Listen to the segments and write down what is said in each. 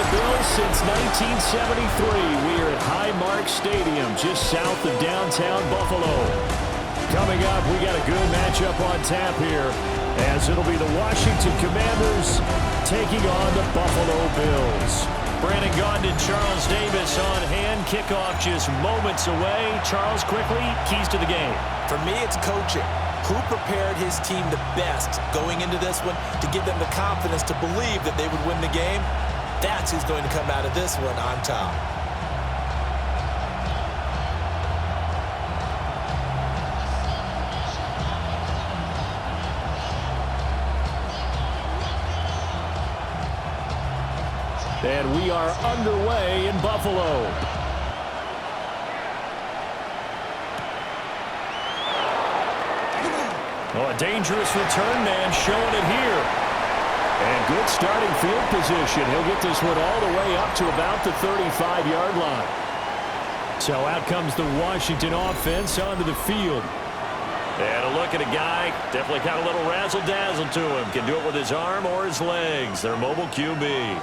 the Bills since 1973. We are at Highmark Stadium, just south of downtown Buffalo. Coming up, we got a good matchup on tap here, as it'll be the Washington Commanders taking on the Buffalo Bills. Brandon Gaudin, Charles Davis on hand. Kickoff just moments away. Charles, quickly, keys to the game. For me, it's coaching. Who prepared his team the best going into this one to give them the confidence to believe that they would win the game? That's who's going to come out of this one on top. And we are underway in Buffalo. Oh, a dangerous return man showing it here. And good starting field position. He'll get this one all the way up to about the 35-yard line. So out comes the Washington offense onto the field. And a look at a guy, definitely got a little razzle-dazzle to him. Can do it with his arm or his legs. Their mobile QB.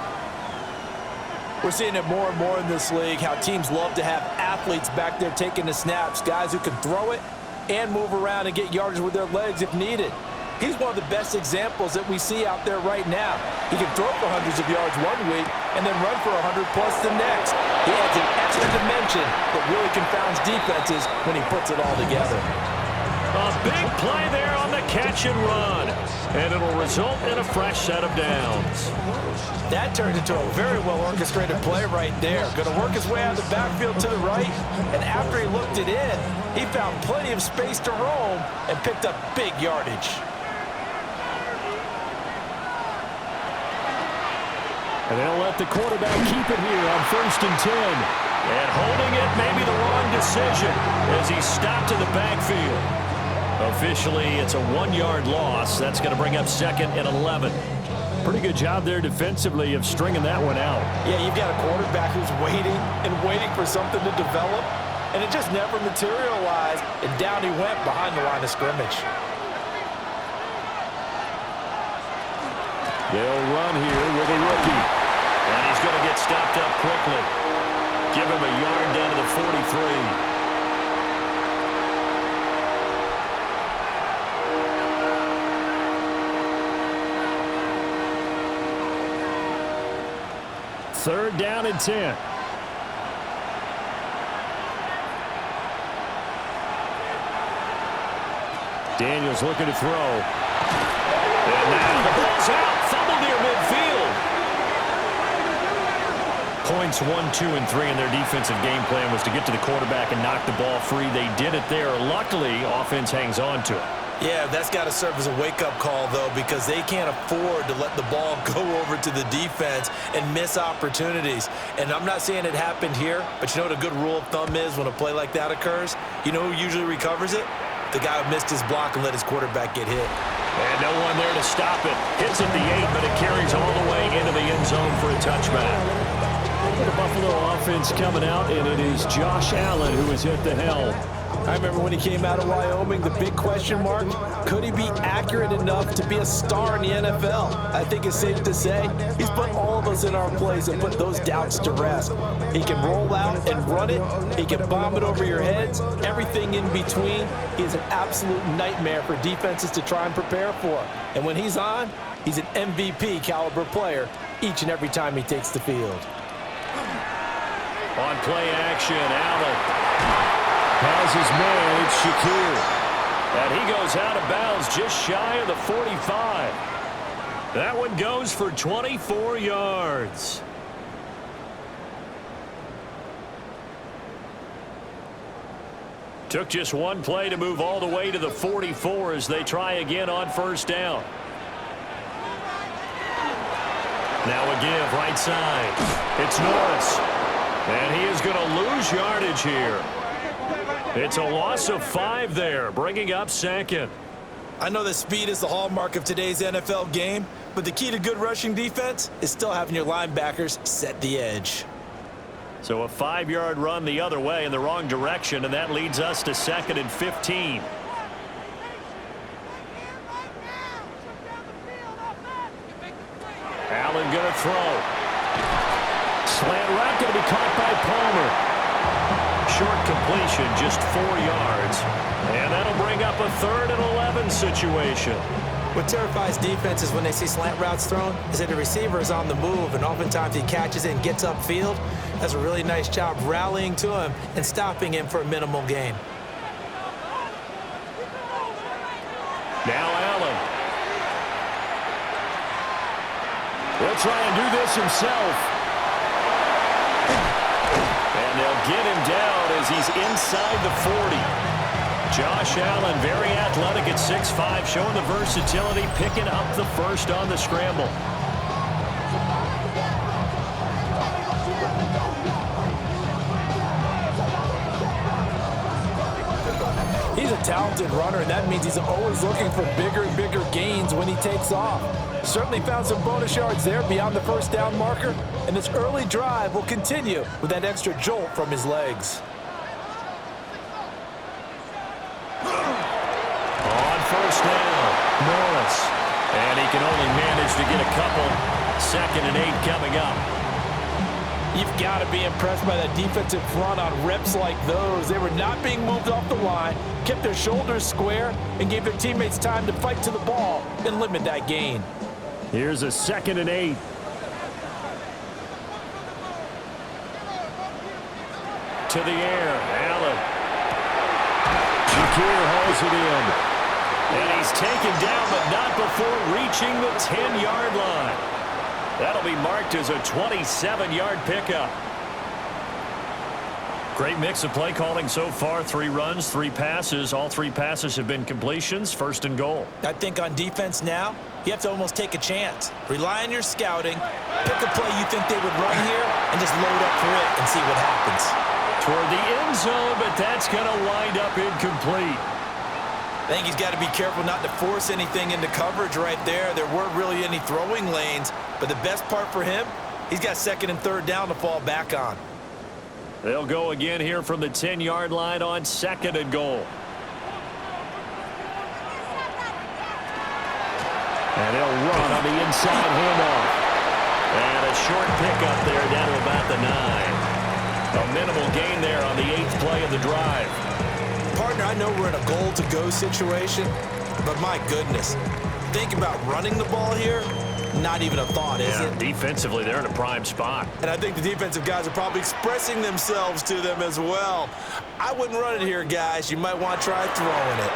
We're seeing it more and more in this league, how teams love to have athletes back there taking the snaps, guys who can throw it and move around and get yardage with their legs if needed. He's one of the best examples that we see out there right now. He can throw for hundreds of yards one week and then run for 100-plus the next. He adds an extra dimension that really confounds defenses when he puts it all together. A big play there on the catch and run. And it'll result in a fresh set of downs. That turned into a very well-orchestrated play right there. Going to work his way out of the backfield to the right. And after he looked it in, he found plenty of space to roam and picked up big yardage. And they'll let the quarterback keep it here on 1st and 10. And holding it may be the wrong decision as he's stopped in the backfield. Officially, it's a 1-yard loss. That's going to bring up 2nd and 11. Pretty good job there defensively of stringing that one out. Yeah, you've got a quarterback who's waiting and waiting for something to develop, and it just never materialized, and down he went behind the line of scrimmage. They'll run here with a rookie. And he's going to get stopped up quickly. Give him a yard down to the 43. Third down and 10. Daniels looking to throw. And now the ball's out. Fumble near midfield. Points 1, 2, and 3 in their defensive game plan was to get to the quarterback and knock the ball free. They did it there. Luckily, offense hangs on to it. Yeah, that's got to serve as a wake-up call, though, because they can't afford to let the ball go over to the defense and miss opportunities. And I'm not saying it happened here, but you know what a good rule of thumb is when a play like that occurs? You know who usually recovers it? The guy who missed his block and let his quarterback get hit. And no one there to stop it. Hits at the 8, but it carries all the way into the end zone for a touchback. The Buffalo offense coming out, and it is Josh Allen who is at the helm. I remember when he came out of Wyoming, the big question mark, could he be accurate enough to be a star in the NFL? I think it's safe to say he's put all of us in our place and put those doubts to rest. He can roll out and run it. He can bomb it over your heads. Everything in between. He is an absolute nightmare for defenses to try and prepare for. And when he's on, he's an MVP caliber player each and every time he takes the field. On play action, Allen has his man, it's Shakir. And he goes out of bounds just shy of the 45. That one goes for 24 yards. Took just one play to move all the way to the 44 as they try again on 1st down. Now a give, right side. It's Norris. And he is going to lose yardage here. It's a loss of 5 there, bringing up 2nd. I know that speed is the hallmark of today's NFL game, but the key to good rushing defense is still having your linebackers set the edge. So a 5-yard run the other way in the wrong direction, and that leads us to 2nd and 15. Allen going to throw. Slant route going to be caught by Palmer. Short completion, just 4 yards. And that'll bring up a 3rd and 11 situation. What terrifies defenses when they see slant routes thrown is that the receiver is on the move, and oftentimes he catches it and gets upfield. Does a really nice job rallying to him and stopping him for a minimal gain. Now Allen. He'll try and do this himself. And they'll get him down as he's inside the 40. Josh Allen, very athletic at 6'5", showing the versatility, picking up the first on the scramble. He's a talented runner, and that means he's always looking for bigger and bigger gains when he takes off. Certainly found some bonus yards there beyond the first down marker, and this early drive will continue with that extra jolt from his legs. On first down, Morris. And he can only manage to get a couple. 2nd and 8 coming up. You've got to be impressed by that defensive front on reps like those. They were not being moved off the line, kept their shoulders square, and gave their teammates time to fight to the ball and limit that gain. Here's a 2nd and 8. To the air, Allen. Shakir hauls it in. And he's taken down, but not before reaching the 10-yard line. That'll be marked as a 27-yard pickup. Great mix of play calling so far. 3 runs, 3 passes. All 3 passes have been completions. 1st and goal. I think on defense now, you have to almost take a chance. Rely on your scouting, pick a play you think they would run here, and just load up for it and see what happens. Toward the end zone, but that's going to wind up incomplete. I think he's got to be careful not to force anything into coverage right there. There weren't really any throwing lanes, but the best part for him, he's got 2nd and 3rd down to fall back on. They'll go again here from the 10-yard line on 2nd and goal. And he'll run on the inside handoff. And a short pickup there down to about the 9. A minimal gain there on the 8th play of the drive. Partner, I know we're in a goal-to-go situation, but my goodness, think about running the ball here. Not even a thought, is it? Defensively, they're in a prime spot. And I think the defensive guys are probably expressing themselves to them as well. I wouldn't run it here, guys. You might want to try throwing it.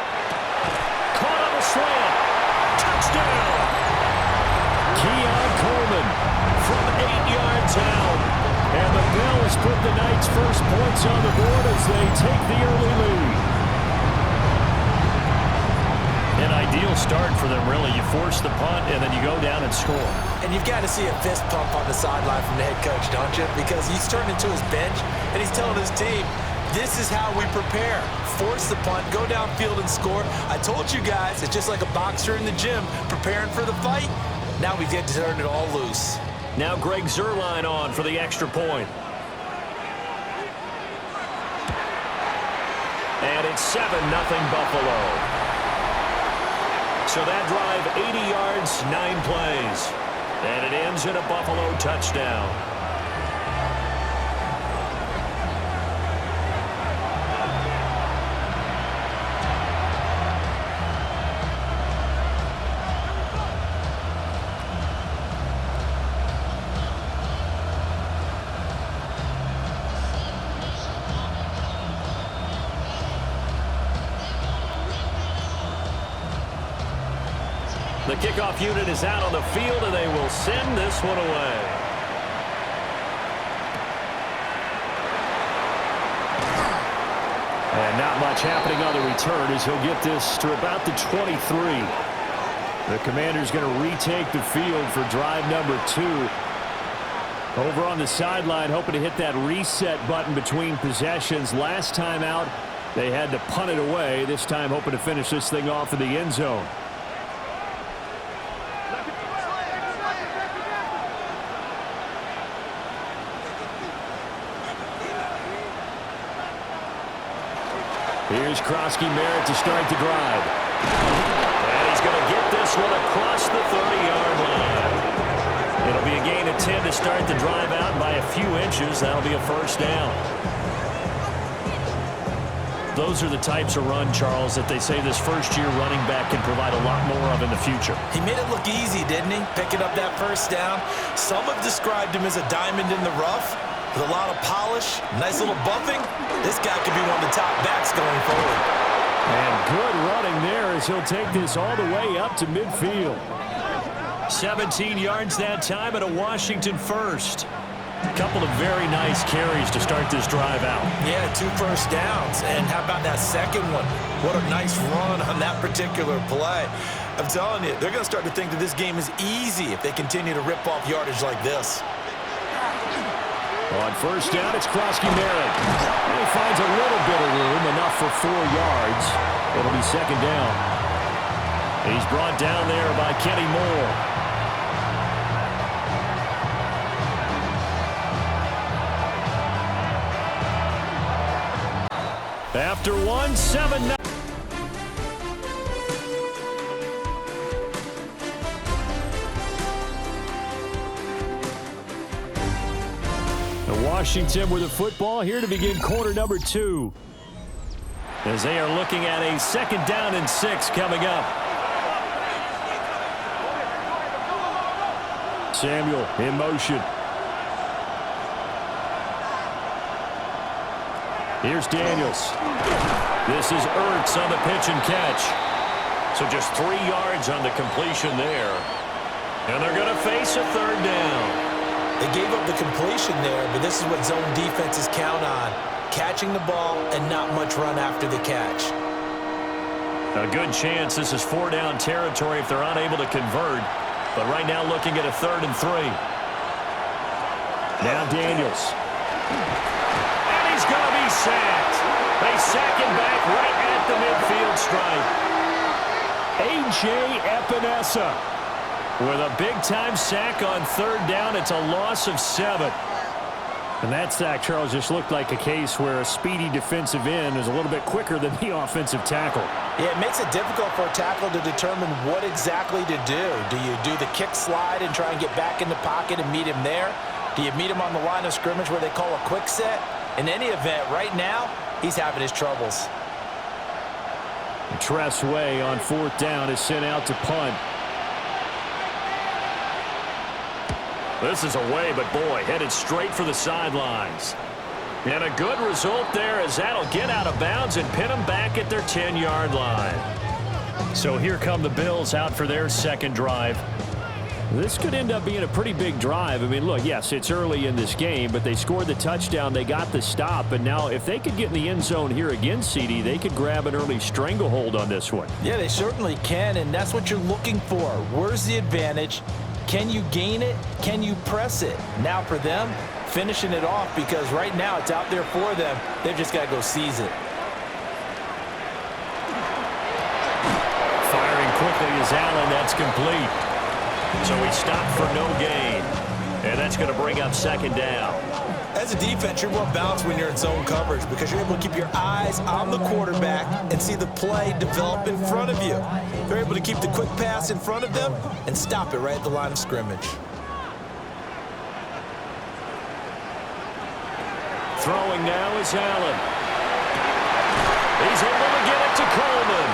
Caught on the slant. Touchdown. Keon Coleman from 8 yards out. And the Bills put the night's first points on the board as they take the early lead. An ideal start for them, really. You force the punt, and then you go down and score. And you've got to see a fist pump on the sideline from the head coach, don't you? Because he's turned into his bench, and he's telling his team, this is how we prepare. Force the punt, go downfield and score. I told you guys, it's just like a boxer in the gym preparing for the fight. Now we get to turn it all loose. Now Greg Zuerlein on for the extra point. And it's 7-0 Buffalo. So that drive, 80 yards, 9 plays. And it ends in a Buffalo touchdown. The kickoff unit is out on the field, and they will send this one away. And not much happening on the return as he'll get this to about the 23. The Commander's going to retake the field for drive number 2. Over on the sideline, hoping to hit that reset button between possessions. Last time out, they had to punt it away. This time, hoping to finish this thing off in the end zone. Here's Krosky-Merritt to start the drive. And he's going to get this one across the 30-yard line. It'll be a gain and 10 to start the drive out by a few inches. That'll be a first down. Those are the types of run, Charles, that they say this first-year running back can provide a lot more of in the future. He made it look easy, didn't he? Picking up that first down. Some have described him as a diamond in the rough with a lot of polish, nice little buffing. This guy could be one of the top backs going forward. And good running there as he'll take this all the way up to midfield. 17 yards that time and a Washington first. A couple of very nice carries to start this drive out. Yeah, 2 first downs. And how about that second one? What a nice run on that particular play. I'm telling you, they're going to start to think that this game is easy if they continue to rip off yardage like this. On first down, it's Krosky-Merritt. And he finds a little bit of room, enough for 4 yards. It'll be second down. He's brought down there by Kenny Moore. After 1, 7-9. Washington with the football here to begin quarter number 2. As they are looking at a second down and 6 coming up. Samuel in motion. Here's Daniels. This is Ertz on the pitch and catch. So just 3 yards on the completion there. And they're going to face a third down. They gave up the completion there, but this is what zone defenses count on. Catching the ball and not much run after the catch. A good chance this is 4-down territory if they're unable to convert. But right now looking at a 3rd and 3. Now Daniels. He's going to be sacked. They sack him back right at the midfield stripe. A.J. Epinesa with a big-time sack on 3rd down. It's a loss of 7. And that sack, Charles, just looked like a case where a speedy defensive end is a little bit quicker than the offensive tackle. Yeah, it makes it difficult for a tackle to determine what exactly to do. Do you do the kick slide and try and get back in the pocket and meet him there? Do you meet him on the line of scrimmage where they call a quick set? In any event, right now, he's having his troubles. Tress Way on 4th down is sent out to punt. This is away, but boy, headed straight for the sidelines. And a good result there as that'll get out of bounds and pin them back at their 10-yard line. So here come the Bills out for their second drive. This could end up being a pretty big drive. I mean, look, yes, it's early in this game, but they scored the touchdown. They got the stop. And now if they could get in the end zone here again, CD, they could grab an early stranglehold on this one. Yeah, they certainly can, and that's what you're looking for. Where's the advantage? Can you gain it? Can you press it? Now for them, finishing it off because right now it's out there for them. They've just got to go seize it. Firing quickly is Allen. That's complete. So he stopped for no gain. And that's going to bring up second down. As a defense, you're more balanced when you're in zone coverage because you're able to keep your eyes on the quarterback and see the play develop in front of you. They're able to keep the quick pass in front of them and stop it right at the line of scrimmage. Throwing now is Allen. He's able to get it to Coleman.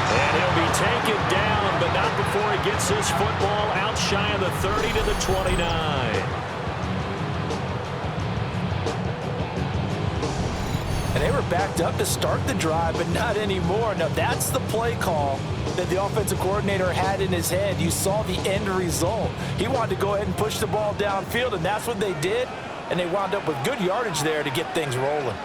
And he'll be taken down, but not before he gets his football out shy of the 30 to the 29. And they were backed up to start the drive, but not anymore. Now, that's the play call that the offensive coordinator had in his head. You saw the end result. He wanted to go ahead and push the ball downfield, and that's what they did. And they wound up with good yardage there to get things rolling.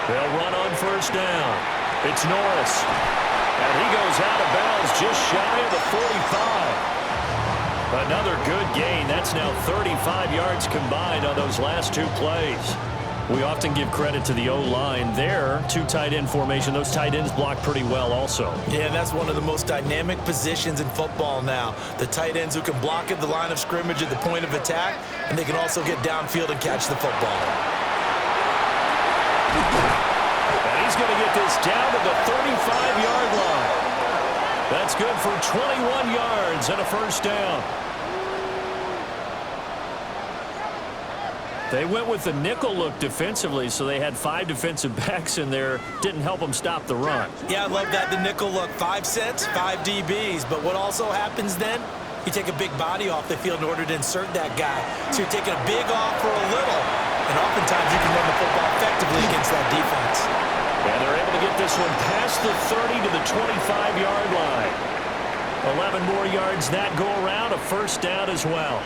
They'll run on first down. It's Norris. And he goes out of bounds just shy of the 45. Another good gain. That's now 35 yards combined on those last 2 plays. We often give credit to the O-line there. 2 tight end formation. Those tight ends block pretty well also. Yeah, that's one of the most dynamic positions in football now. The tight ends who can block at the line of scrimmage at the point of attack, and they can also get downfield and catch the football. And he's going to get this down to the 35-yard line. That's good for 21 yards and a first down. They went with the nickel look defensively, so they had 5 defensive backs in there. Didn't help them stop the run. Yeah, I love that, the nickel look. 5 sets, 5 DBs. But what also happens then? You take a big body off the field in order to insert that guy. So you're taking a big off for a little. And oftentimes you can run the football effectively against that defense. And they're able to get this one past the 30 to the 25-yard line. 11 more yards that go around, a first down as well.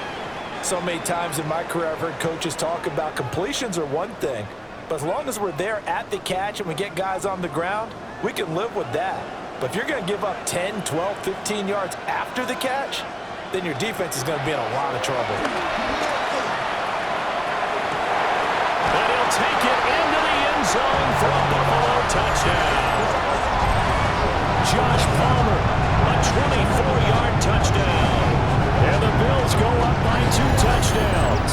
So many times in my career I've heard coaches talk about completions are one thing. But as long as we're there at the catch and we get guys on the ground, we can live with that. But if you're going to give up 10, 12, 15 yards after the catch, then your defense is going to be in a lot of trouble. And he'll take it into the end zone for a Buffalo touchdown. Josh Palmer, a 24-yard touchdown. And the Bills go up by 2 touchdowns.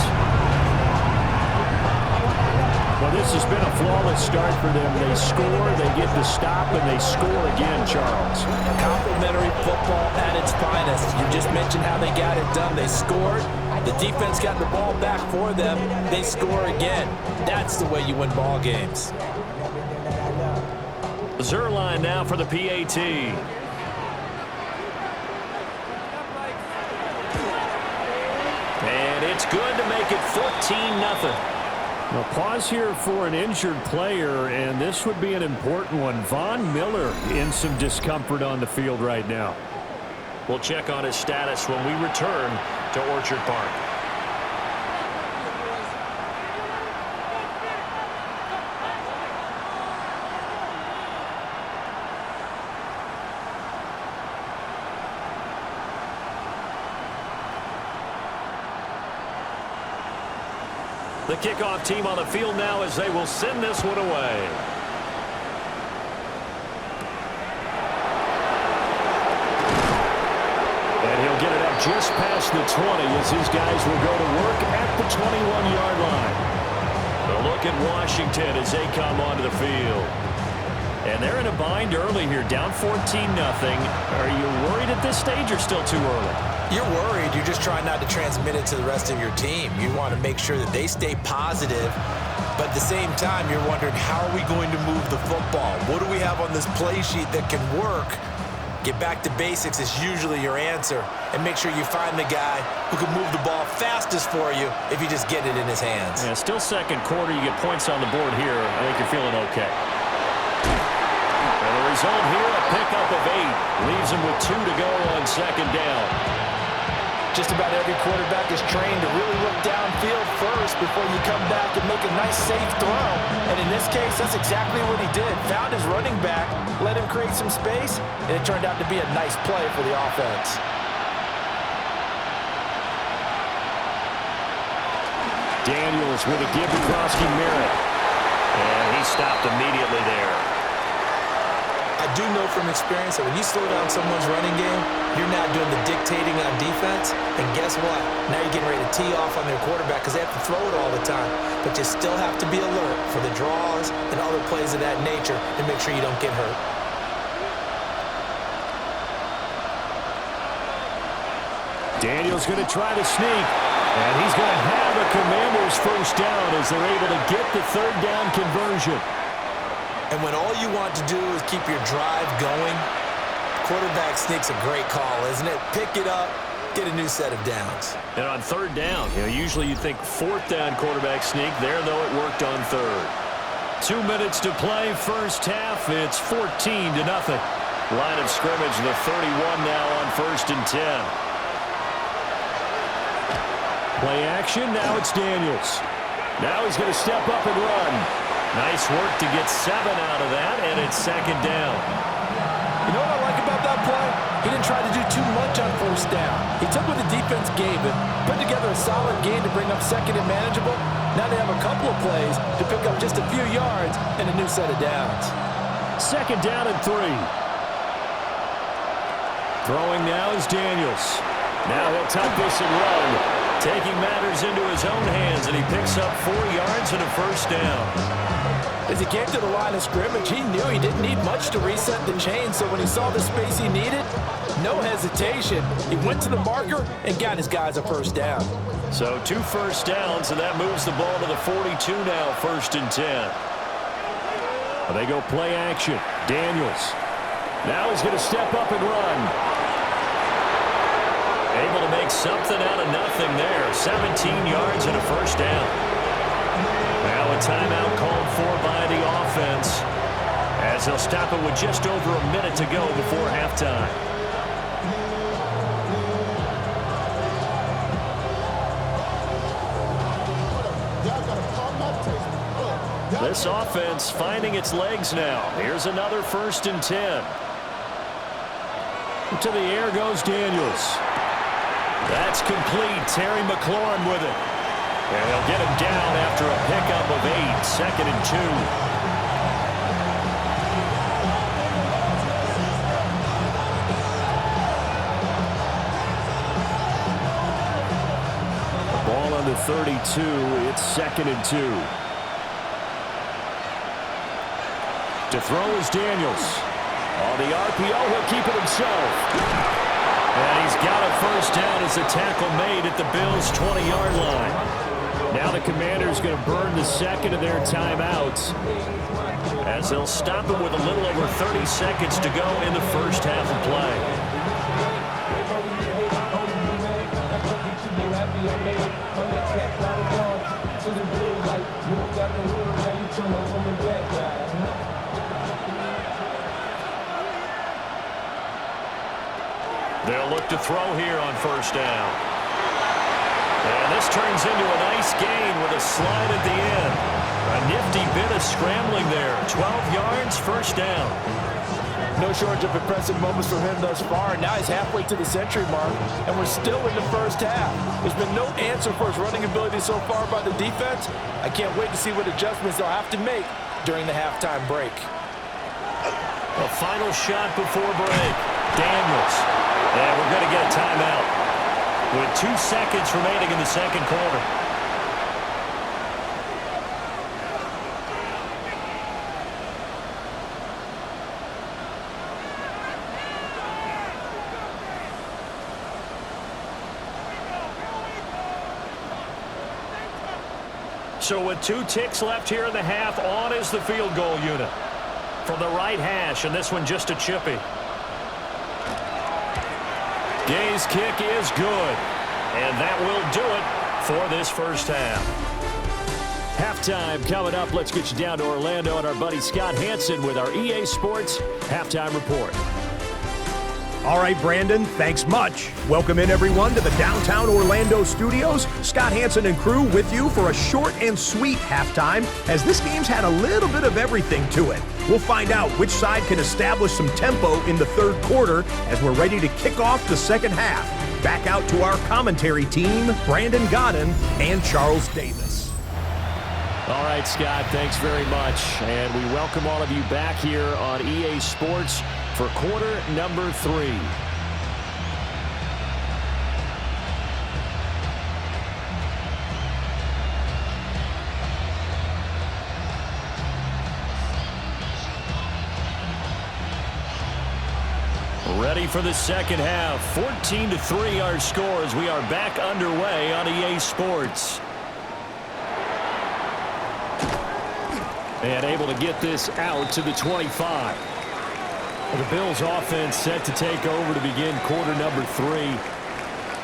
Well, this has been a flawless start for them. They score, they get the stop, and they score again, Charles. Complimentary football at its finest. You just mentioned how they got it done. They scored. The defense got the ball back for them. They score again. That's the way you win ball games. Zerline now for the PAT. And it's good to make it 14-0. Now pause here for an injured player, and this would be an important one. Von Miller in some discomfort on the field right now. We'll check on his status when we return to Orchard Park. The kickoff team on the field now as they will send this one away. And he'll get it up just past the 20 as these guys will go to work at the 21-yard line. A look at Washington as they come onto the field. And they're in a bind early here, down 14-0. Are you worried at this stage or still too early? You're worried. You're just trying not to transmit it to the rest of your team. You want to make sure that they stay positive. But at the same time, you're wondering, how are we going to move the football? What do we have on this play sheet that can work? Get back to basics is usually your answer. And make sure you find the guy who can move the ball fastest for you if you just get it in his hands. Yeah, still second quarter. You get points on the board here. I think you're feeling okay. And the result here, a pickup of 8. Leaves him with 2 to go on second down. Just about every quarterback is trained to really look downfield first before you come back and make a nice, safe throw. And in this case, that's exactly what he did. Found his running back, let him create some space, and it turned out to be a nice play for the offense. Daniels with a give to Krosky Merritt. And he stopped immediately there. I do know from experience that when you slow down someone's running game, you're now doing the dictating on defense. And guess what? Now you're getting ready to tee off on their quarterback because they have to throw it all the time. But you still have to be alert for the draws and other plays of that nature to make sure you don't get hurt. Daniels going to try to sneak. And he's going to have a Commanders first down as they're able to get the third down conversion. And when all you want to do is keep your drive going, quarterback sneak's a great call, isn't it? Pick it up, get a new set of downs. And on third down, usually you think fourth down quarterback sneak. There, though, it worked on third. 2 minutes to play, first half. It's 14-0. Line of scrimmage, the 31 now on 1st and 10. Play action, now it's Daniels. Now he's going to step up and run. Nice work to get 7 out of that, and it's second down. You know what I like about that play? He didn't try to do too much on first down. He took what the defense gave him, put together a solid game to bring up second and manageable. Now they have a couple of plays to pick up just a few yards and a new set of downs. Second down and 3. Throwing now is Daniels. Now he'll tuck this and run. Taking matters into his own hands, and he picks up 4 yards and a first down. As he came to the line of scrimmage, he knew he didn't need much to reset the chain, so when he saw the space he needed, no hesitation. He went to the marker and got his guys a first down. So 2 first downs, and that moves the ball to the 42 now, 1st and 10. Well, they go play action. Daniels. Now he's going to step up and run. Able to make something out of nothing there. 17 yards and a first down. Now a timeout called for by the offense, as they'll stop it with just over a minute to go before halftime. This offense finding its legs now. Here's another 1st and 10. To the air goes Daniels. That's complete. Terry McLaurin with it. And they'll get him down after a pickup of 8. 2nd and 2. The ball on the 32. It's 2nd and 2. To throw is Daniels. On the RPO, he'll keep it himself. And he's got a first down as the tackle made at the Bills' 20-yard line. Now the Commanders going to burn the second of their timeouts, as they'll stop it with a little over 30 seconds to go in the first half of play. They'll look to throw here on first down. And this turns into a nice gain with a slide at the end. A nifty bit of scrambling there. 12 yards, first down. No shortage of impressive moments for him thus far. Now he's halfway to the century mark, and we're still in the first half. There's been no answer for his running ability so far by the defense. I can't wait to see what adjustments they'll have to make during the halftime break. A final shot before break. Daniels. And we're going to get a timeout with 2 seconds remaining in the second quarter. So with 2 ticks left here in the half, on is the field goal unit from the right hash, and this one just a chippy. Gay's kick is good, and that will do it for this first half. Halftime coming up. Let's get you down to Orlando and our buddy Scott Hansen with our EA Sports Halftime Report. All right, Brandon, thanks much. Welcome in, everyone, to the downtown Orlando studios. Scott Hansen and crew with you for a short and sweet halftime, as this game's had a little bit of everything to it. We'll find out which side can establish some tempo in the third quarter as we're ready to kick off the second half. Back out to our commentary team, Brandon Godden and Charles Davis. All right, Scott, thanks very much. And we welcome all of you back here on EA Sports for quarter number 3. Ready for the second half. 14-3 our scores. We are back underway on EA Sports. And able to get this out to the 25. The Bills offense set to take over to begin quarter number 3.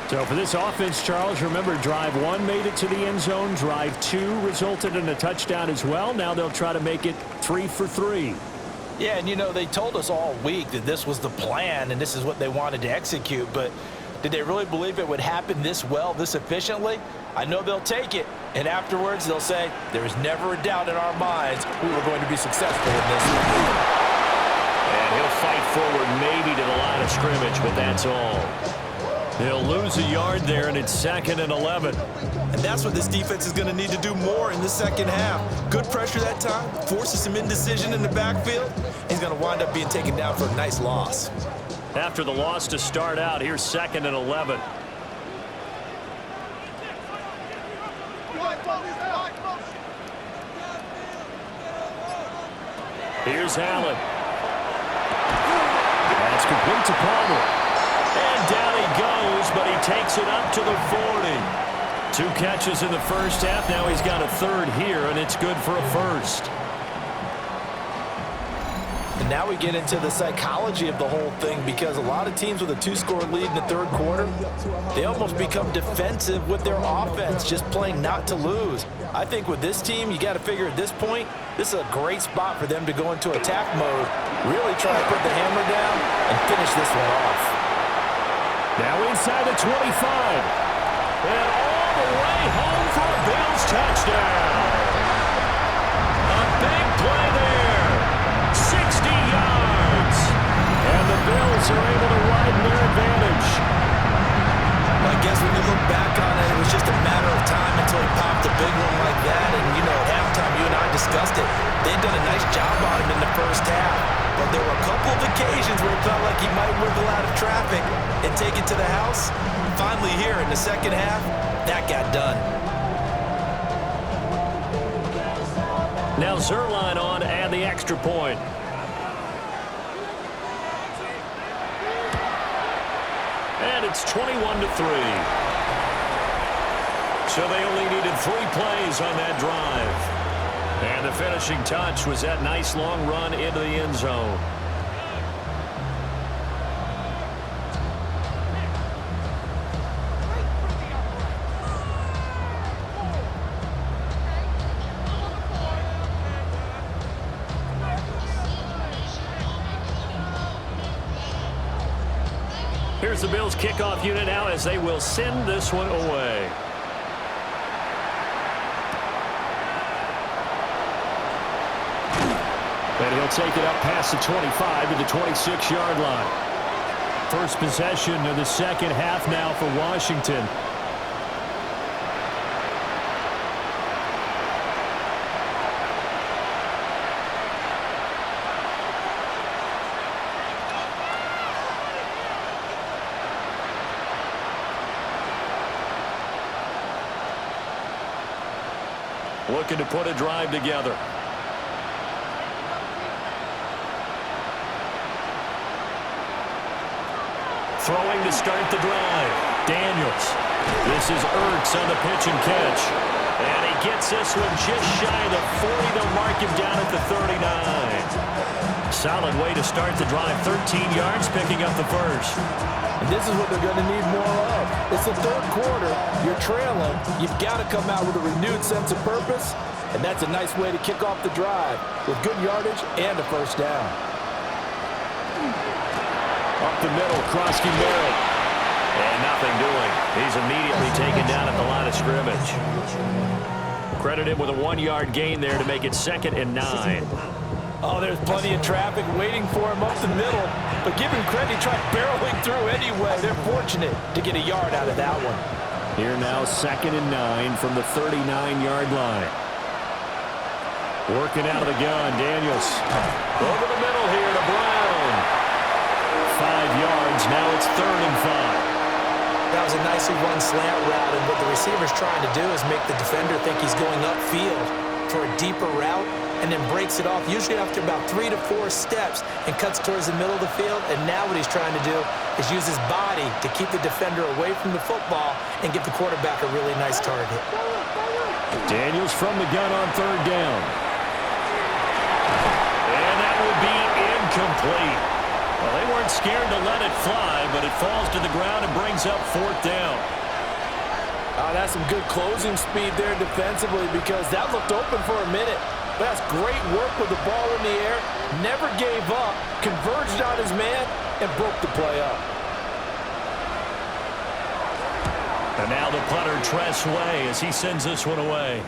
So for this offense, Charles, remember drive 1 made it to the end zone. Drive 2 resulted in a touchdown as well. Now they'll try to make it 3 for 3. Yeah, and you know, they told us all week that this was the plan and this is what they wanted to execute, but did they really believe it would happen this well, this efficiently? I know they'll take it, and afterwards they'll say, there was never a doubt in our minds we were going to be successful in this one. And he'll fight forward maybe to the line of scrimmage, but that's all. They'll lose a yard there, and it's 2nd and 11. And that's what this defense is going to need to do more in the second half. Good pressure that time, forces some indecision in the backfield. He's going to wind up being taken down for a nice loss. After the loss to start out, here's 2nd and 11. Here's Allen. That's complete to Palmer. And down he goes, but he takes it up to the 40. 2 catches in the first half. Now he's got a third here, and it's good for a first. And now we get into the psychology of the whole thing, because a lot of teams with a 2-score lead in the third quarter, they almost become defensive with their offense, just playing not to lose. I think with this team, you got to figure at this point, this is a great spot for them to go into attack mode, really try to put the hammer down and finish this one off. Now inside the 25. And all the way home for a Bills touchdown. A big play there. 60 yards. And the Bills are able to widen their advantage. I guess when you look back on it, it was just a matter of time until he popped a big one like that. And, you know, at halftime, you and I discussed it. They'd done a nice job on him in the first half. But there were a couple of occasions where it felt like he might wiggle out of traffic and take it to the house. Finally here in the second half, that got done. Now Zerline on and the extra point. And it's 21-3. So they only needed 3 plays on that drive. And the finishing touch was that nice long run into the end zone. Here's the Bills kickoff unit now as they will send this one away. And he'll take it up past the 25 to the 26-yard line. First possession of the second half now for Washington. Looking to put a drive together. Throwing to start the drive. Daniels. This is Ertz on the pitch and catch. And he gets this one just shy of the 40. They'll mark him down at the 39. Solid way to start the drive. 13 yards, picking up the first. And this is what they're going to need more of. It's the third quarter. You're trailing. You've got to come out with a renewed sense of purpose. And that's a nice way to kick off the drive with good yardage and a first down. Up the middle, Krosky Merritt. And nothing doing. He's immediately taken down at the line of scrimmage. Credit him with a 1-yard gain there to make it 2nd and 9. Oh, there's plenty of traffic waiting for him up the middle. But give him credit, he tried barreling through anyway. They're fortunate to get a yard out of that one. Here now, 2nd and 9 from the 39-yard line. Working out of the gun, Daniels. Over the middle here to Brown. 5 yards, now it's 3rd and 5. That was a nicely run slant route, and what the receiver's trying to do is make the defender think he's going upfield for a deeper route, and then breaks it off, usually after about 3 to 4 steps, and cuts towards the middle of the field. And now what he's trying to do is use his body to keep the defender away from the football and give the quarterback a really nice target. Daniels from the gun on 3rd down. And that will be incomplete. Well, they weren't scared to let it fly, but it falls to the ground and brings up 4th down. That's some good closing speed there defensively, because that looked open for a minute. That's great work with the ball in the air. Never gave up, converged on his man, and broke the play up. And now the punter, Tress Way, as he sends this one away.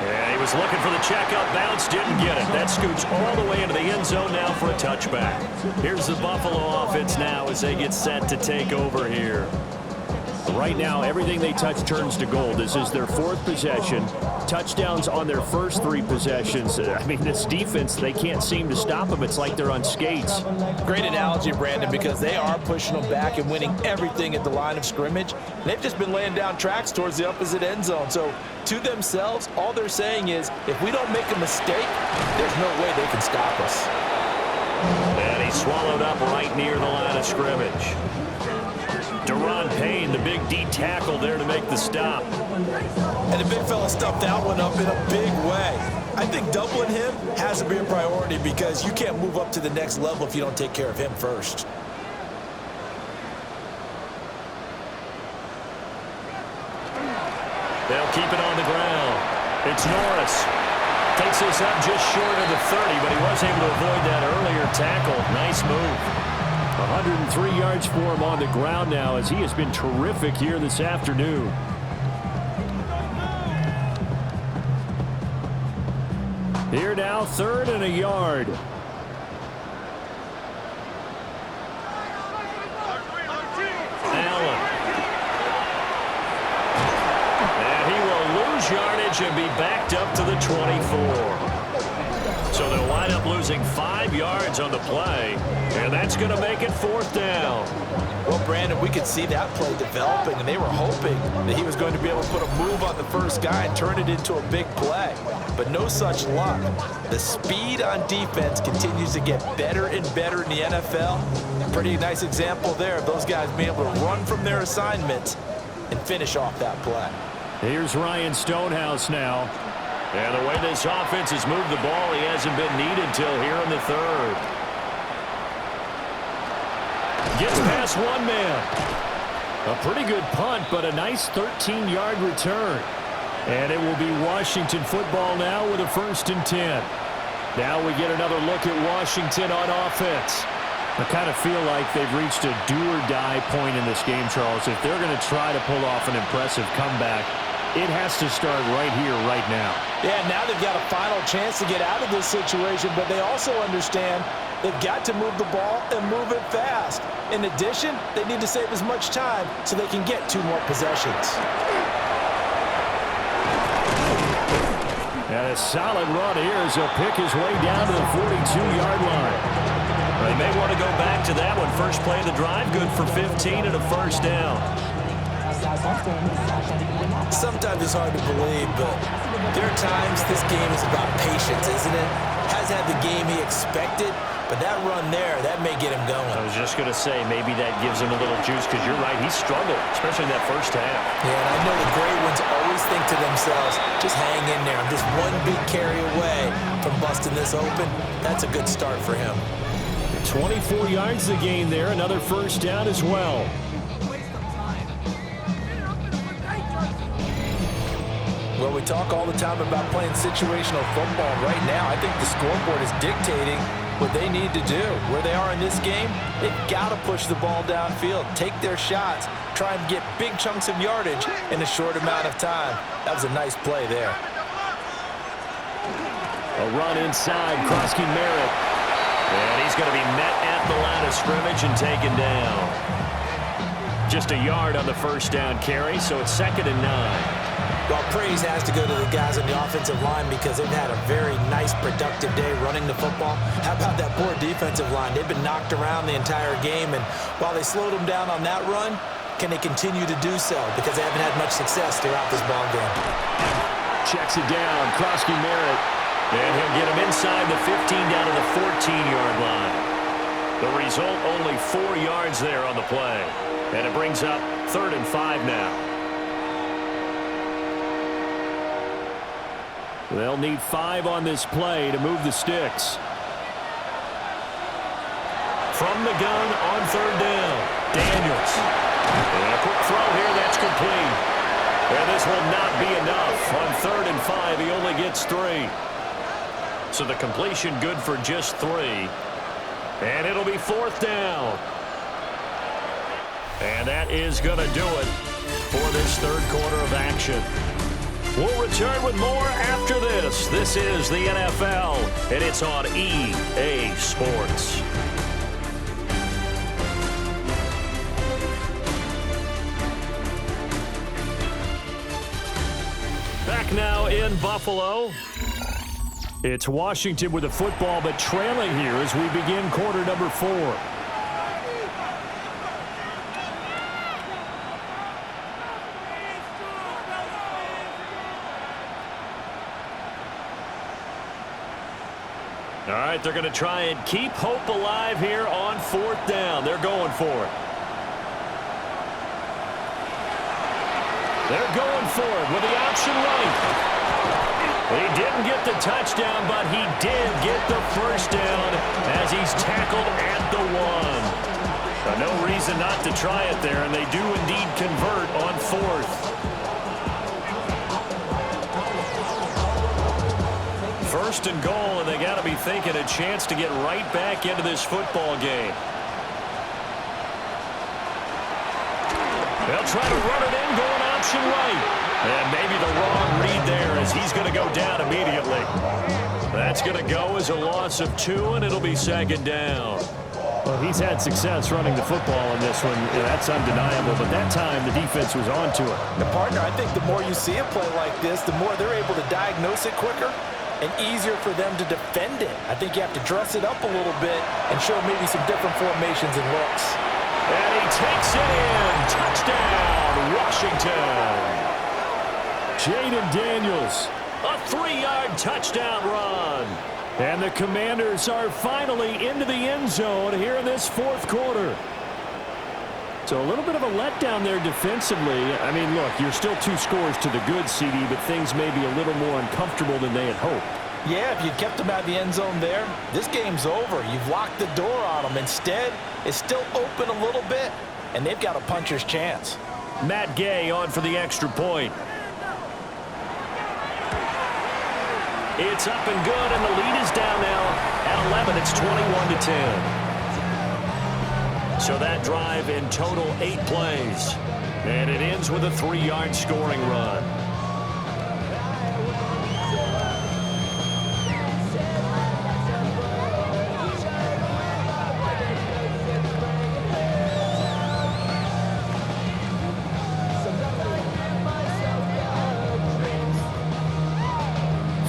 Yeah, he was looking for the checkup bounce, didn't get it. That scoots all the way into the end zone now for a touchback. Here's the Buffalo offense now as they get set to take over here. Right now, everything they touch turns to gold. This is their 4th possession. Touchdowns on their first 3 possessions. I mean, this defense, they can't seem to stop them. It's like they're on skates. Great analogy, Brandon, because they are pushing them back and winning everything at the line of scrimmage. They've just been laying down tracks towards the opposite end zone. So to themselves, all they're saying is, if we don't make a mistake, there's no way they can stop us. And he's swallowed up right near the line of scrimmage. Deron Payne, the big D tackle there to make the stop. And the big fella stuffed that one up in a big way. I think doubling him has to be a priority because you can't move up to the next level if you don't take care of him first. They'll keep it on the ground. It's Norris. Takes this up just short of the 30, but he was able to avoid that earlier tackle. Nice move. 103 yards for him on the ground now as he has been terrific here this afternoon. Here now, 3rd and a yard. Allen. And he will lose yardage and be backed up to the 24. So they'll wind up losing 5 yards on the play, and that's going to make it 4th down. Well, Brandon, we could see that play developing, and they were hoping that he was going to be able to put a move on the first guy and turn it into a big play. But no such luck. The speed on defense continues to get better and better in the NFL. Pretty nice example there of those guys being able to run from their assignments and finish off that play. Here's Ryan Stonehouse now. And the way this offense has moved the ball, he hasn't been needed till here in the 3rd. Gets past one man. A pretty good punt, but a nice 13-yard return. And it will be Washington football now with a 1st and 10. Now we get another look at Washington on offense. I kind of feel like they've reached a do-or-die point in this game, Charles. If they're going to try to pull off an impressive comeback, it has to start right here, right now. Yeah, now they've got a final chance to get out of this situation, but they also understand they've got to move the ball and move it fast. In addition, they need to save as much time so they can get 2 more possessions. And a solid run here as he'll pick his way down to the 42-yard line. They may want to go back to that one. First play of the drive, good for 15 and a 1st down. Sometimes it's hard to believe, but there are times this game is about patience, isn't it? Hasn't had the game he expected, but that run there, that may get him going. I was just going to say, maybe that gives him a little juice, because you're right, he struggled, especially in that first half. Yeah, and I know the great ones always think to themselves, just hang in there. I'm just one big carry away from busting this open. That's a good start for him. 24 yards to gain there, another 1st down as well. Well, we talk all the time about playing situational football. Right now, I think the scoreboard is dictating what they need to do. Where they are in this game, they've got to push the ball downfield, take their shots, try and get big chunks of yardage in a short amount of time. That was a nice play there. A run inside, Krosky Merritt. And he's going to be met at the line of scrimmage and taken down. Just a yard on the 1st down carry, so it's 2nd and 9. Well, praise has to go to the guys on the offensive line because they've had a very nice, productive day running the football. How about that poor defensive line? They've been knocked around the entire game, and while they slowed them down on that run, can they continue to do so? Because they haven't had much success throughout this ball game. Checks it down, Krosky Merritt. And he'll get him inside the 15 down to the 14-yard line. The result, only 4 yards there on the play. And it brings up 3rd and 5 now. They'll need 5 on this play to move the sticks. From the gun on 3rd down, Daniels. And a quick throw here, that's complete. And this will not be enough. On 3rd and 5, he only gets 3. So the completion good for just 3. And it'll be 4th down. And that is going to do it for this 3rd quarter of action. We'll return with more after this. This is the NFL, and it's on EA Sports. back now in Buffalo. It's Washington with the football, but trailing here as we begin quarter number 4. All right, they're going to try and keep hope alive here on 4th down. They're going for it. They're going for it with the option right. He didn't get the touchdown, but he did get the first down as he's tackled at the 1. No reason not to try it there, and they do indeed convert on 4th. First and goal, and they got to be thinking a chance to get right back into this football game. They'll try to run it in, going option right. And maybe the wrong read there as he's going to go down immediately. That's going to go as a loss of 2, and it'll be 2nd down. Well, he's had success running the football in this one. That's undeniable, but that time the defense was on to it. The partner, I think the more you see a play like this, the more they're able to diagnose it quicker and easier for them to defend it. I think you have to dress it up a little bit and show maybe some different formations and looks. And he takes it in. Touchdown, Washington. Jaden Daniels. A 3-yard touchdown run. And the Commanders are finally into the end zone here in this 4th quarter. So a little bit of a letdown there defensively. I mean, look, you're still 2 scores to the good, CD, but things may be a little more uncomfortable than they had hoped. Yeah, if you kept them out of the end zone there, this game's over. You've locked the door on them. Instead, it's still open a little bit, and they've got a puncher's chance. Matt Gay on for the extra point. It's up and good, and the lead is down now at 11. It's 21-10. So that drive in total 8 plays. And it ends with a 3-yard scoring run.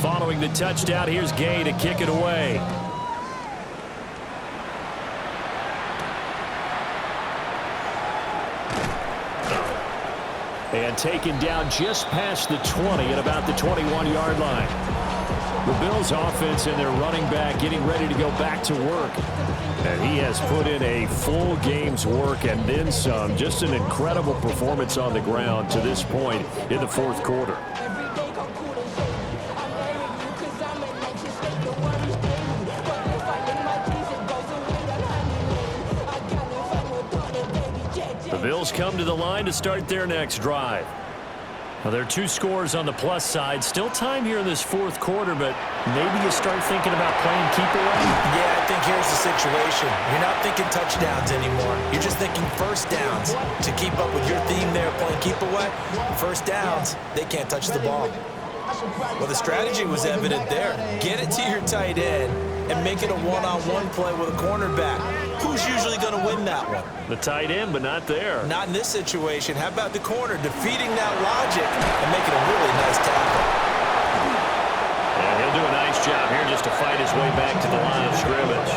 Following the touchdown, here's Gay to kick it away. And taken down just past the 20 at about the 21-yard line. The Bills offense and their running back getting ready to go back to work. And he has put in a full game's work and then some. Just an incredible performance on the ground to this point in the 4th quarter. The Bills come to the line to start their next drive. Now, there are 2 scores on the plus side. Still time here in this 4th quarter, but maybe you start thinking about playing keep away. Yeah, I think here's the situation. You're not thinking touchdowns anymore. You're just thinking first downs. To keep up with your theme there, playing keep away, first downs, they can't touch the ball. Well, the strategy was evident there. Get it to your tight end and make it a one-on-one play with a cornerback. Who's usually going to win that one? The tight end, but not there. Not in this situation. How about the corner defeating that logic and making a really nice tackle? Yeah, he'll do a nice job here just to fight his way back to the line of scrimmage.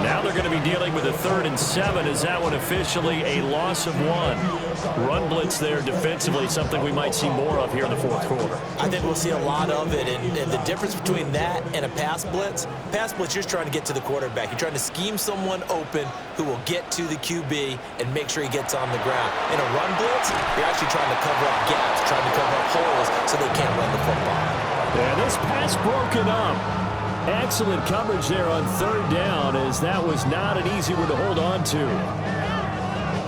Now they're going to be dealing with a 3rd and 7. Is that one officially a loss of 1? Run blitz there defensively, something we might see more of here in the 4th quarter. I think we'll see a lot of it, and the difference between that and a pass blitz, you're just trying to get to the quarterback. You're trying to scheme someone open who will get to the QB and make sure he gets on the ground. In a run blitz, you're actually trying to cover up gaps, trying to cover up holes so they can't run the football. And this pass broken up. Excellent coverage there on 3rd down, as that was not an easy one to hold on to.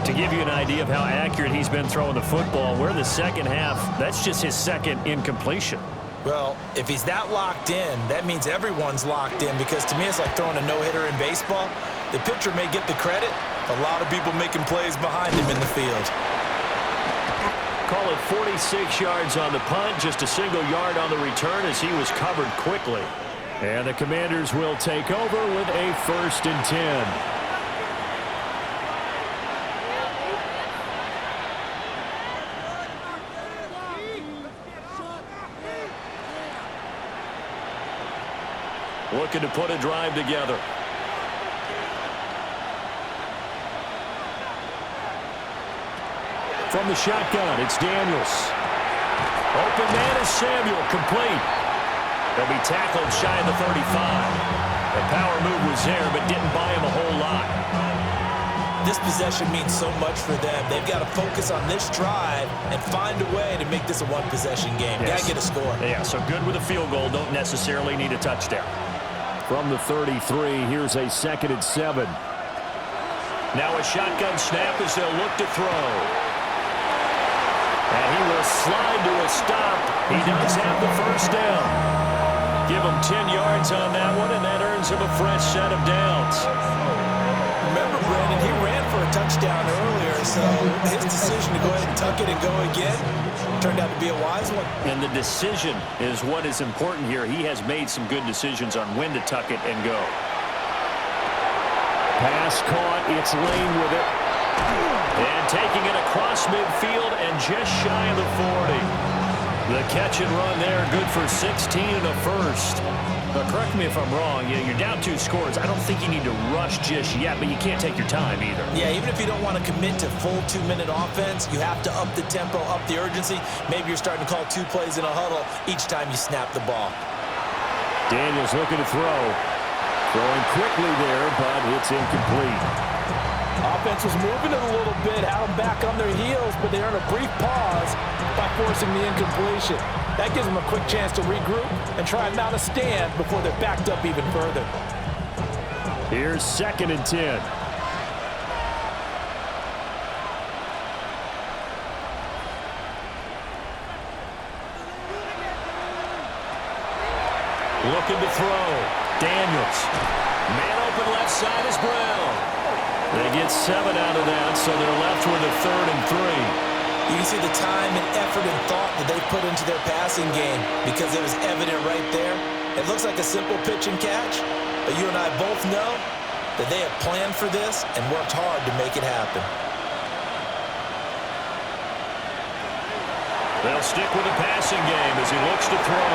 To give you an idea of how accurate he's been throwing the football, we're in the 2nd half. That's just his 2nd incompletion. Well, if he's that locked in, that means everyone's locked in, because to me it's like throwing a no-hitter in baseball. The pitcher may get the credit, a lot of people making plays behind him in the field. Call it 46 yards on the punt, just a single yard on the return as he was covered quickly. And the Commanders will take over with a 1st and 10. looking to put a drive together. From the shotgun, it's Daniels. Open man is Samuel, complete. They'll be tackled shy of the 35. The power move was there, but didn't buy him a whole lot. This possession means so much for them. They've got to focus on this drive and find a way to make this a one-possession game. Yes. Got to get a score. Yeah, so good with a field goal. Don't necessarily need a touchdown. From the 33, here's a 2nd and 7. Now a shotgun snap as they'll look to throw. And he will slide to a stop. He does have the first down. Give him 10 yards on that one, and that earns him a fresh set of downs. Remember, Brandon, he ran for a touchdown earlier, so his decision to go ahead and tuck it and go again turned out to be a wise one. And the decision is what is important here. He has made some good decisions on when to tuck it and go. Pass caught. It's Lane with it. And taking it across midfield and just shy of the 40. The catch and run there, good for 16 and a first. But correct me if I'm wrong, you're down 2 scores. I don't think you need to rush just yet, but you can't take your time either. Yeah, even if you don't want to commit to full 2-minute offense, you have to up the tempo, up the urgency. Maybe you're starting to call 2 plays in a huddle each time you snap the ball. Daniels looking to throw. Throwing quickly there, but it's incomplete. Offense was moving it a little bit, had them back on their heels, but they earned a brief pause by forcing the incompletion. That gives them a quick chance to regroup and try and mount a stand before they're backed up even further. Here's 2nd and 10. Looking to throw. Daniels. Man open left side is Brown. They get 7 out of that, so they're left with a 3rd and 3. You can see the time and effort and thought that they put into their passing game because it was evident right there. It looks like a simple pitch and catch, but you and I both know that they have planned for this and worked hard to make it happen. They'll stick with the passing game as he looks to throw.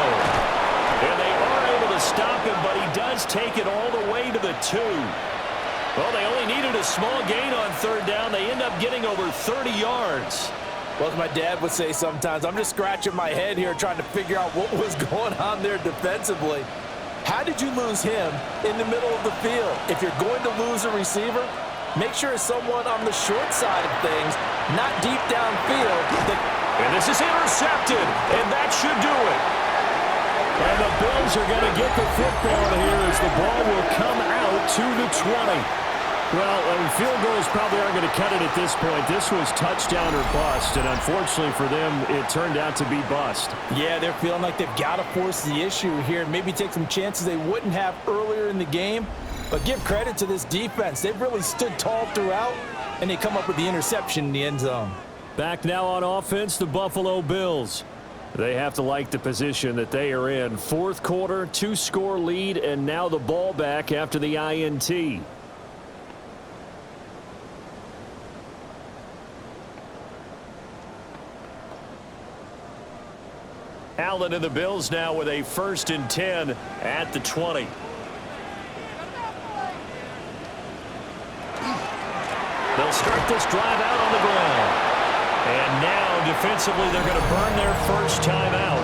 And they are able to stop him, but he does take it all the way to the 2. Well, they only needed a small gain on 3rd down. They end up getting over 30 yards. Well, as my dad would say sometimes, I'm just scratching my head here trying to figure out what was going on there defensively. How did you lose him in the middle of the field? If you're going to lose a receiver, make sure it's someone on the short side of things, not deep downfield. And this is intercepted, and that should do it. And the Bills are going to get the football here as the ball will come out to the 20. Well, field goals probably aren't going to cut it at this point. This was touchdown or bust, and unfortunately for them, it turned out to be bust. Yeah, they're feeling like they've got to force the issue here and maybe take some chances they wouldn't have earlier in the game. But give credit to this defense. They've really stood tall throughout, and they come up with the interception in the end zone. Back now on offense, the Buffalo Bills. They have to like the position that they are in. 4th quarter, 2-score lead, and now the ball back after the INT. Allen and the Bills now with a 1st and 10 at the 20. They'll start this drive out on the ground. And now, defensively, they're going to burn their first time out.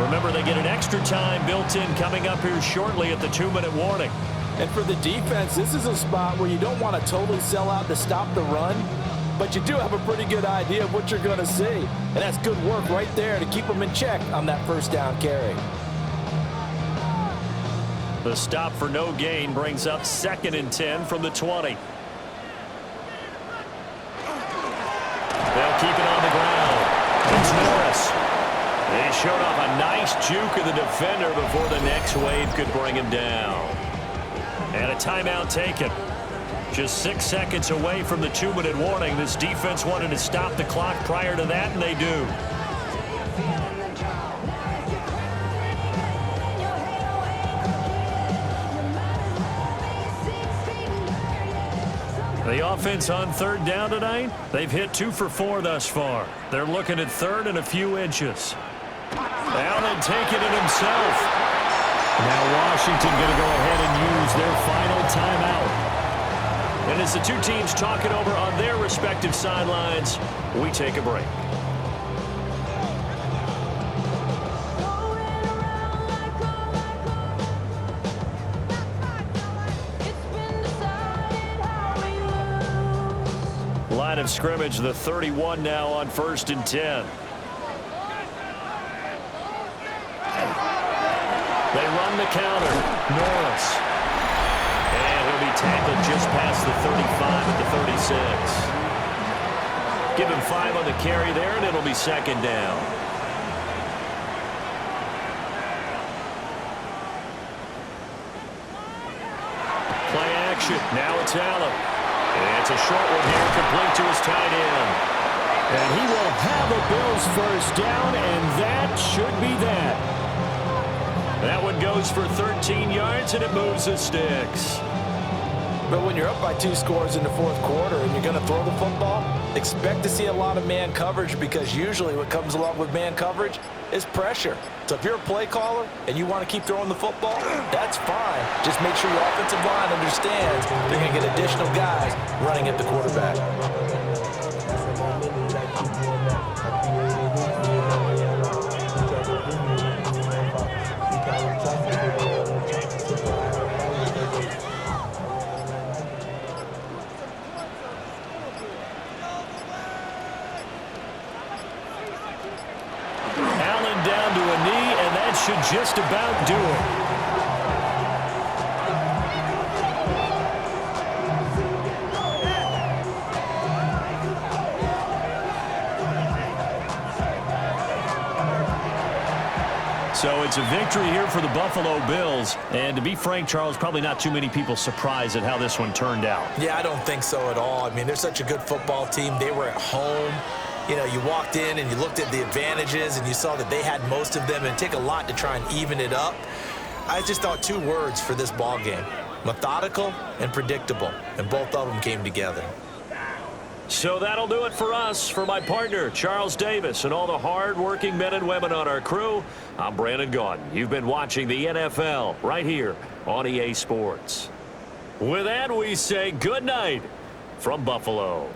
Remember, they get an extra time built in coming up here shortly at the 2-minute warning. And for the defense, this is a spot where you don't want to totally sell out to stop the run, but you do have a pretty good idea of what you're going to see. And that's good work right there to keep them in check on that 1st down carry. The stop for no gain brings up 2nd and 10 from the 20. They'll keep it on the ground. It's Norris. They showed off a nice juke of the defender before the next wave could bring him down. And a timeout taken. Just 6 seconds away from the 2-minute warning. This defense wanted to stop the clock prior to that, and they do. The offense on 3rd down tonight, they've hit 2 for 4 thus far. They're looking at 3rd and a few inches. Allen taking it himself. Now Washington going to go ahead and use their final timeout. And as the two teams talk it over on their respective sidelines, we take a break. Line of scrimmage, the 31 now on 1st and 10. They run the counter. Norris. And he'll be tackled just past the 35 at the 36. Give him 5 on the carry there, and it'll be 2nd down. Play action. Now it's Allen. It's a short one here, complete to his tight end. And he will have a Bills first down, and that should be that. That one goes for 13 yards, and it moves the sticks. But when you're up by 2 scores in the 4th quarter and you're going to throw the football, expect to see a lot of man coverage, because usually what comes along with man coverage is pressure. So if you're a play caller and you want to keep throwing the football, that's fine. Just make sure your offensive line understands they're going to get additional guys running at the quarterback. Allen down to a knee, and that should just about do it. So it's a victory here for the Buffalo Bills. And to be frank, Charles, probably not too many people surprised at how this one turned out. Yeah, I don't think so at all. I mean, they're such a good football team. They were at home. You know, you walked in and you looked at the advantages and you saw that they had most of them, and it'd take a lot to try and even it up. I just thought 2 words for this ball game: methodical and predictable, and both of them came together. So that'll do it for us. For my partner, Charles Davis, and all the hard-working men and women on our crew, I'm Brandon Gaudin. You've been watching the NFL right here on EA Sports. With that, we say good night from Buffalo.